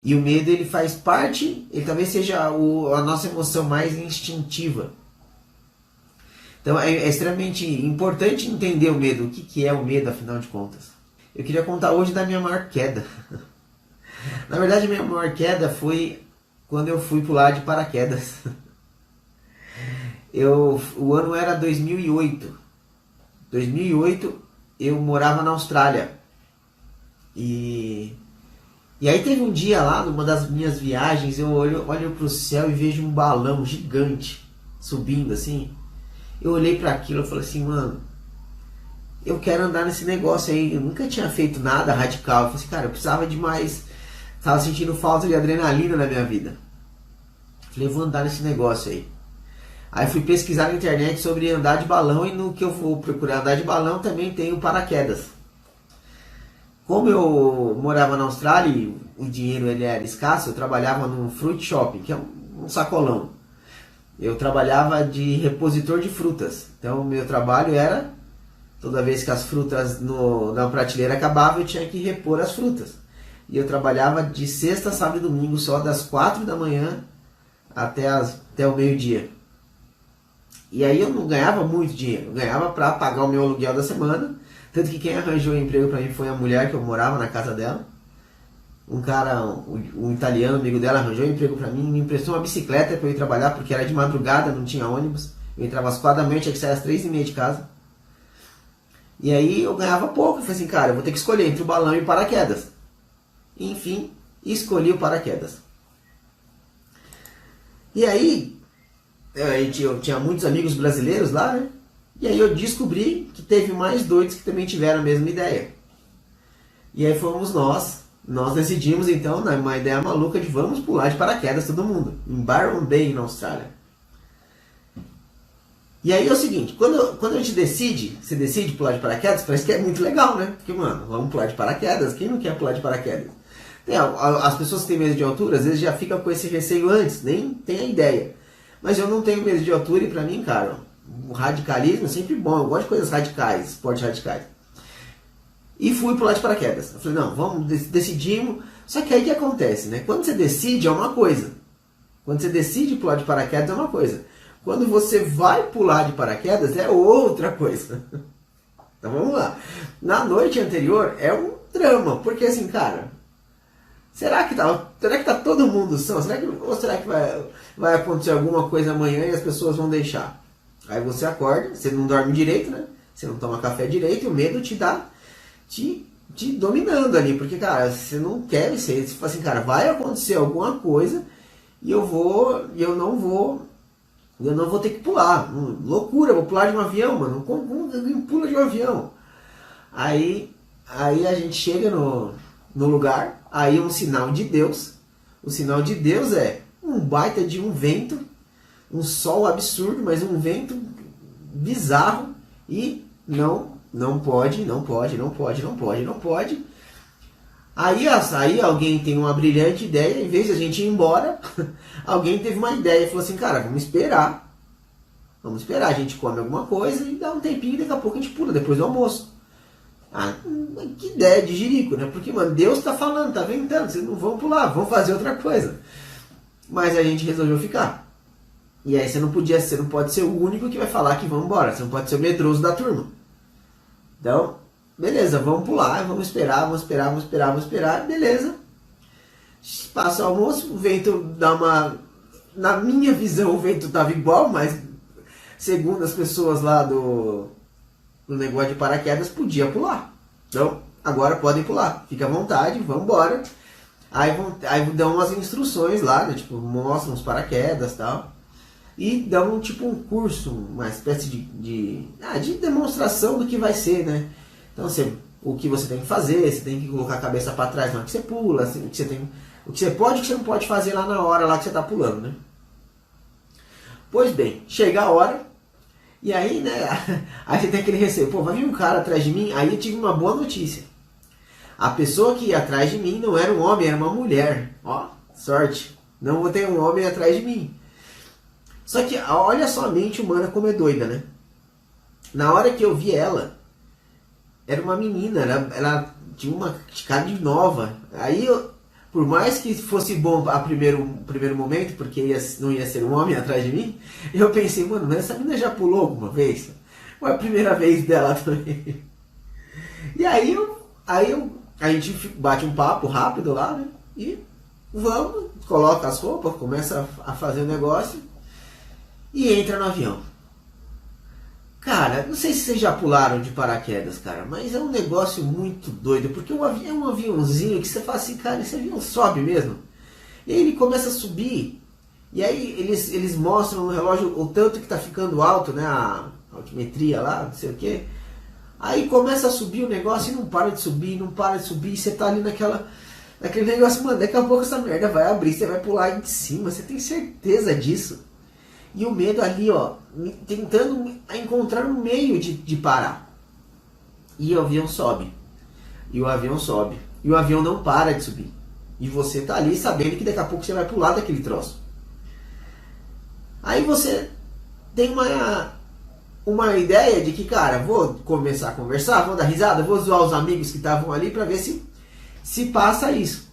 E o medo, ele faz parte, ele talvez seja a nossa emoção mais instintiva. Então é extremamente importante entender o medo, o que é o medo, afinal de contas. Eu queria contar hoje da minha maior queda. Na verdade, a minha maior queda foi quando eu fui pular de paraquedas. O ano era 2008. 2008 eu morava na Austrália. E aí teve um dia lá, numa das minhas viagens, eu olho para o céu e vejo um balão gigante subindo assim. Eu olhei para aquilo e falei assim, mano, eu quero andar nesse negócio aí. Eu nunca tinha feito nada radical. Eu falei assim, cara, eu precisava de mais. Tava sentindo falta de adrenalina na minha vida. Falei, eu vou andar nesse negócio aí. Aí fui pesquisar na internet sobre andar de balão, e no que eu vou procurar andar de balão também tem o paraquedas. Como eu morava na Austrália e o dinheiro ele era escasso, eu trabalhava num fruit shopping, que é um sacolão. Eu trabalhava de repositor de frutas. Então o meu trabalho era, toda vez que as frutas na prateleira acabavam, eu tinha que repor as frutas. E eu trabalhava de sexta, sábado e domingo, só das 4 da manhã até o meio-dia. E aí eu não ganhava muito dinheiro, eu ganhava para pagar o meu aluguel da semana. Tanto que quem arranjou o emprego para mim foi a mulher que eu morava na casa dela. Um cara, um italiano, amigo dela, arranjou um emprego para mim, me emprestou uma bicicleta para eu ir trabalhar, porque era de madrugada, não tinha ônibus. Eu entrava às 4 da manhã, tinha que sair às 3h30 de casa. E aí eu ganhava pouco, eu falei assim, cara, eu vou ter que escolher entre o balão e o paraquedas. E, enfim, escolhi o paraquedas. E aí, eu tinha muitos amigos brasileiros lá, né? E aí eu descobri que teve mais doidos que também tiveram a mesma ideia. E aí fomos nós decidimos então, uma ideia maluca, de vamos pular de paraquedas todo mundo, em Byron Bay, na Austrália. E aí é o seguinte, quando a gente você decide pular de paraquedas, parece que é muito legal, né? Porque, mano, vamos pular de paraquedas, quem não quer pular de paraquedas? As pessoas que têm medo de altura, às vezes já ficam com esse receio antes, nem tem a ideia. Mas eu não tenho medo de altura, e pra mim, cara, o radicalismo é sempre bom, eu gosto de coisas radicais, esportes radicais. E fui pular de paraquedas. Eu falei, não, decidimos. Só que aí o que acontece, né? Quando você decide é uma coisa. Quando você decide pular de paraquedas é uma coisa. Quando você vai pular de paraquedas é outra coisa. Então vamos lá. Na noite anterior é um drama, porque assim, cara, será que tá todo mundo são? Ou será que vai acontecer alguma coisa amanhã e as pessoas vão deixar? Aí você acorda, você não dorme direito, né? Você não toma café direito, e o medo te dá te dominando ali, porque, cara, você não quer ser, você fala assim, cara, vai acontecer alguma coisa e eu não vou ter que pular. Loucura, vou pular de um avião, mano. Como alguém pula de um avião? Aí a gente chega no lugar, aí um sinal de Deus. O sinal de Deus é um baita de um vento, um sol absurdo, mas um vento bizarro, e não pode. Aí alguém tem uma brilhante ideia, em vez de a gente ir embora, alguém teve uma ideia e falou assim, cara, vamos esperar, a gente come alguma coisa e dá um tempinho, e daqui a pouco a gente pula, depois do almoço. Ah, que ideia de jirico, né? Porque, mano, Deus tá falando, tá ventando, vocês não vão pular, vão fazer outra coisa. Mas a gente resolveu ficar. E aí você não pode ser o único que vai falar que vamos embora, você não pode ser o medroso da turma. Então, beleza, vamos pular, vamos esperar, beleza. Passa o almoço, o vento dá uma... Na minha visão o vento estava igual, mas segundo as pessoas lá do negócio de paraquedas, podia pular. Então, agora podem pular, fica à vontade, vamos embora. Aí dão umas instruções lá, né, tipo, mostram os paraquedas e tal. E dão tipo um curso, uma espécie de demonstração do que vai ser, né? Então o que você tem que fazer, você tem que colocar a cabeça para trás na hora que você pula, assim, o que você pode e o que você não pode fazer lá na hora lá que você está pulando, né? Pois bem, chega a hora, e aí, né, aí você tem aquele receio, pô, vai vir um cara atrás de mim. Aí eu tive uma boa notícia. A pessoa que ia atrás de mim não era um homem, era uma mulher. Ó, sorte, não vou ter um homem atrás de mim. Só que olha só a mente humana como é doida, né? Na hora que eu vi ela, era uma menina, ela tinha uma cara de nova. Aí Por mais que fosse bom a primeiro momento, porque não ia ser um homem atrás de mim, eu pensei, mano, mas essa menina já pulou alguma vez? Ou é a primeira vez dela também? E aí, a gente bate um papo rápido lá, né? E vamos, coloca as roupas, começa a fazer o negócio e entra no avião. Cara, não sei se vocês já pularam de paraquedas, cara, mas é um negócio muito doido, porque o avião é um aviãozinho que você fala assim, cara, esse avião sobe mesmo. E aí ele começa a subir, e aí eles mostram no relógio o tanto que tá ficando alto, né, a altimetria lá, não sei o que. Aí começa a subir o negócio e não para de subir, não para de subir, e você tá ali naquele negócio, mano, daqui a pouco essa merda vai abrir, você vai pular aí de cima, você tem certeza disso. E o medo ali, ó, tentando encontrar um meio de parar. E o avião sobe. E o avião sobe. E o avião não para de subir. E você tá ali sabendo que daqui a pouco você vai pular daquele troço. Aí você tem uma ideia de que, cara, vou começar a conversar, vou dar risada, vou zoar os amigos que estavam ali pra ver se passa isso.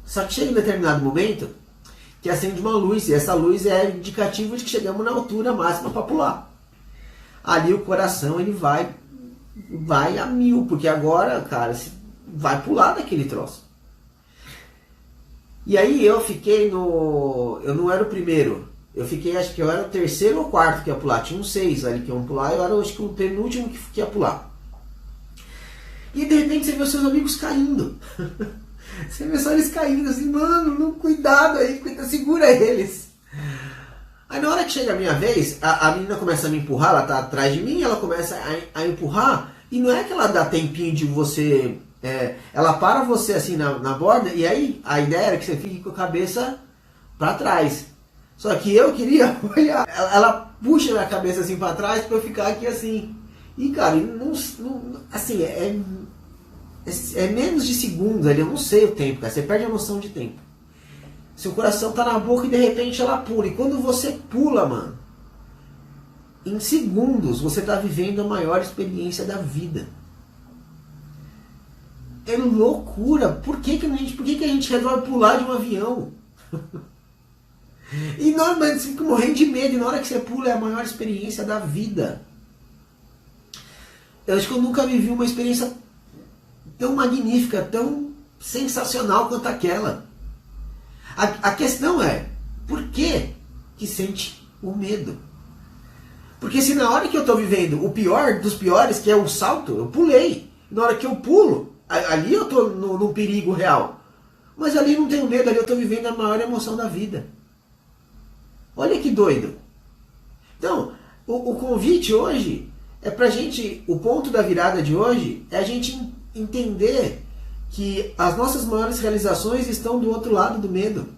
Só que chega em determinado momento que acende uma luz, e essa luz é indicativo de que chegamos na altura máxima para pular. Ali o coração ele vai a 1000, porque agora, cara, vai pular daquele troço. E aí eu fiquei eu não era o primeiro, eu fiquei, acho que eu era o terceiro ou quarto que ia pular, tinha uns 6 ali que iam pular, eu era acho que o penúltimo que ia pular. E de repente você vê os seus amigos caindo. Você vê só eles caindo assim, mano, cuidado aí, segura eles. Aí na hora que chega a minha vez, a menina começa a me empurrar, ela tá atrás de mim, ela começa a empurrar, e não é que ela dá tempinho de você, ela para você assim na borda, e aí a ideia era que você fique com a cabeça pra trás. Só que eu queria olhar, ela puxa minha cabeça assim pra trás pra eu ficar aqui assim. E cara, assim, é menos de segundos ali, eu não sei o tempo, cara, você perde a noção de tempo. Seu coração tá na boca e de repente ela pula. E quando você pula, mano, em segundos você tá vivendo a maior experiência da vida. É loucura. Por que a gente resolve pular de um avião? E normalmente você fica morrendo de medo, e na hora que você pula é a maior experiência da vida. Eu acho que eu nunca vivi uma experiência tão magnífica, tão sensacional quanto aquela. A questão é, por que sente o medo? Porque se na hora que eu estou vivendo o pior dos piores, que é o salto, eu pulei. Na hora que eu pulo, ali eu estou no perigo real. Mas ali não tenho medo, ali eu estou vivendo a maior emoção da vida. Olha que doido. Então, o convite hoje é pra gente, o ponto da virada de hoje é a gente entender que as nossas maiores realizações estão do outro lado do medo.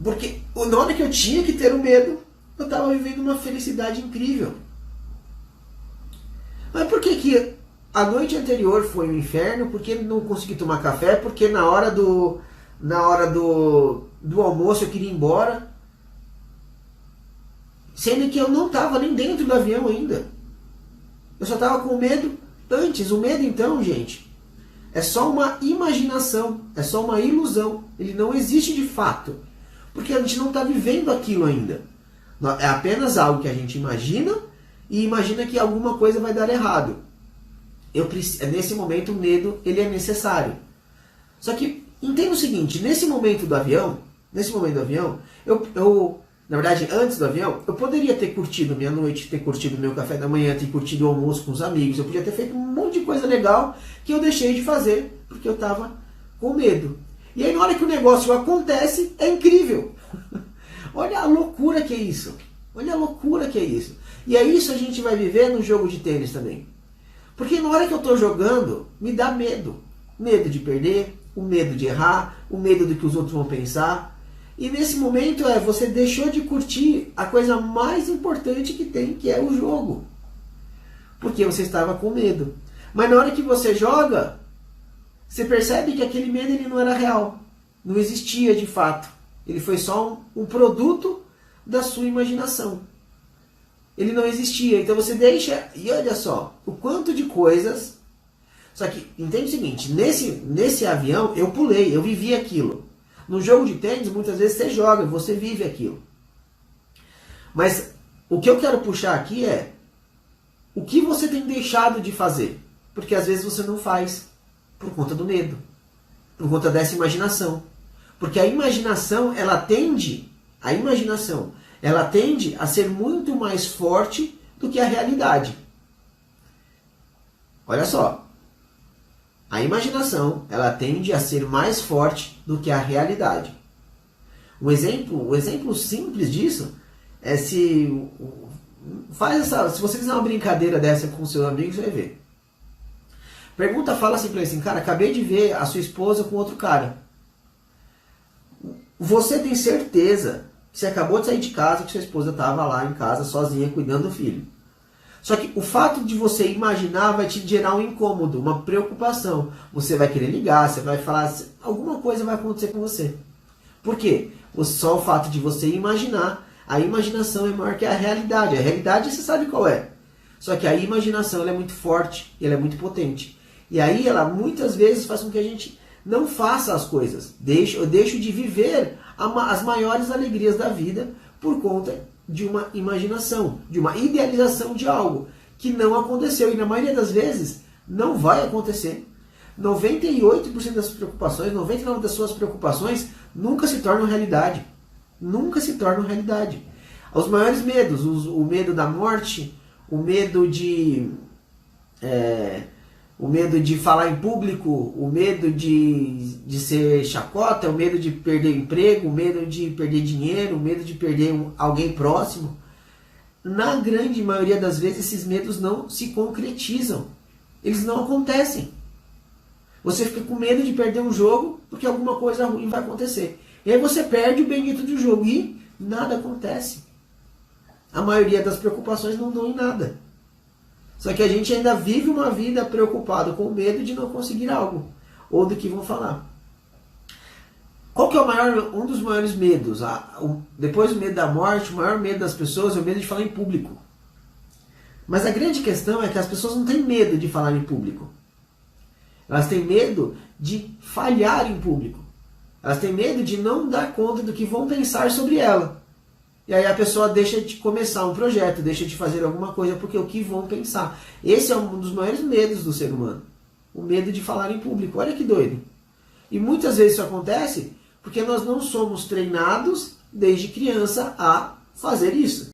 Porque na hora que eu tinha que ter o medo, eu estava vivendo uma felicidade incrível. Mas por que a noite anterior foi um inferno? Porque não consegui tomar café? Porque na hora do almoço eu queria ir embora? Sendo que eu não estava nem dentro do avião ainda. Eu só estava com medo antes. O medo então, gente, é só uma imaginação, é só uma ilusão. Ele não existe de fato. Porque a gente não está vivendo aquilo ainda. É apenas algo que a gente imagina e imagina que alguma coisa vai dar errado. Nesse momento o medo ele é necessário. Só que entenda o seguinte, nesse momento do avião, eu na verdade, antes do avião, eu poderia ter curtido minha noite, ter curtido meu café da manhã, ter curtido o almoço com os amigos. Eu podia ter feito um monte de coisa legal que eu deixei de fazer porque eu estava com medo. E aí na hora que o negócio acontece, é incrível. Olha a loucura que é isso. Olha a loucura que é isso. E é isso a gente vai viver no jogo de tênis também. Porque na hora que eu estou jogando, me dá medo. Medo de perder, o medo de errar, o medo do que os outros vão pensar. E nesse momento você deixou de curtir a coisa mais importante que tem, que é o jogo. Porque você estava com medo. Mas na hora que você joga, você percebe que aquele medo ele não era real. Não existia de fato. Ele foi só um produto da sua imaginação. Ele não existia. Então você deixa... E olha só, o quanto de coisas Só que, entende o seguinte, nesse avião eu pulei, eu vivi aquilo. No jogo de tênis, muitas vezes você joga, você vive aquilo. Mas o que eu quero puxar aqui é o que você tem deixado de fazer. Porque às vezes você não faz por conta do medo, por conta dessa imaginação. Porque a imaginação, ela tende a ser muito mais forte do que a realidade. Olha só. A imaginação, ela tende a ser mais forte do que a realidade. Um exemplo simples disso é se você fizer uma brincadeira dessa com seus amigos, você vai ver. Fala assim pra ele assim, cara, acabei de ver a sua esposa com outro cara. Você tem certeza que você acabou de sair de casa, que sua esposa estava lá em casa sozinha cuidando do filho. Só que o fato de você imaginar vai te gerar um incômodo, uma preocupação. Você vai querer ligar, você vai falar, alguma coisa vai acontecer com você. Por quê? Só o fato de você imaginar, a imaginação é maior que a realidade. A realidade você sabe qual é. Só que a imaginação ela é muito forte, ela é muito potente. E aí ela muitas vezes faz com que a gente não faça as coisas. Eu deixo de viver as maiores alegrias da vida por conta de uma imaginação, de uma idealização de algo que não aconteceu. E na maioria das vezes não vai acontecer. 98% das preocupações, 99% das suas preocupações nunca se tornam realidade. Nunca se tornam realidade. Os maiores medos, o medo da morte, o medo de falar em público, o medo de ser chacota, o medo de perder o emprego, o medo de perder dinheiro, o medo de perder alguém próximo. Na grande maioria das vezes esses medos não se concretizam. Eles não acontecem. Você fica com medo de perder um jogo porque alguma coisa ruim vai acontecer. E aí você perde o bendito do jogo e nada acontece. A maioria das preocupações não dão em nada. Só que a gente ainda vive uma vida preocupado com medo de não conseguir algo, ou do que vão falar. Qual que é um dos maiores medos? Depois do medo da morte, o maior medo das pessoas é o medo de falar em público. Mas a grande questão é que as pessoas não têm medo de falar em público. Elas têm medo de falhar em público. Elas têm medo de não dar conta do que vão pensar sobre ela. E aí a pessoa deixa de começar um projeto, deixa de fazer alguma coisa porque o que vão pensar. Esse é um dos maiores medos do ser humano. O medo de falar em público. Olha que doido. E muitas vezes isso acontece porque nós não somos treinados desde criança a fazer isso.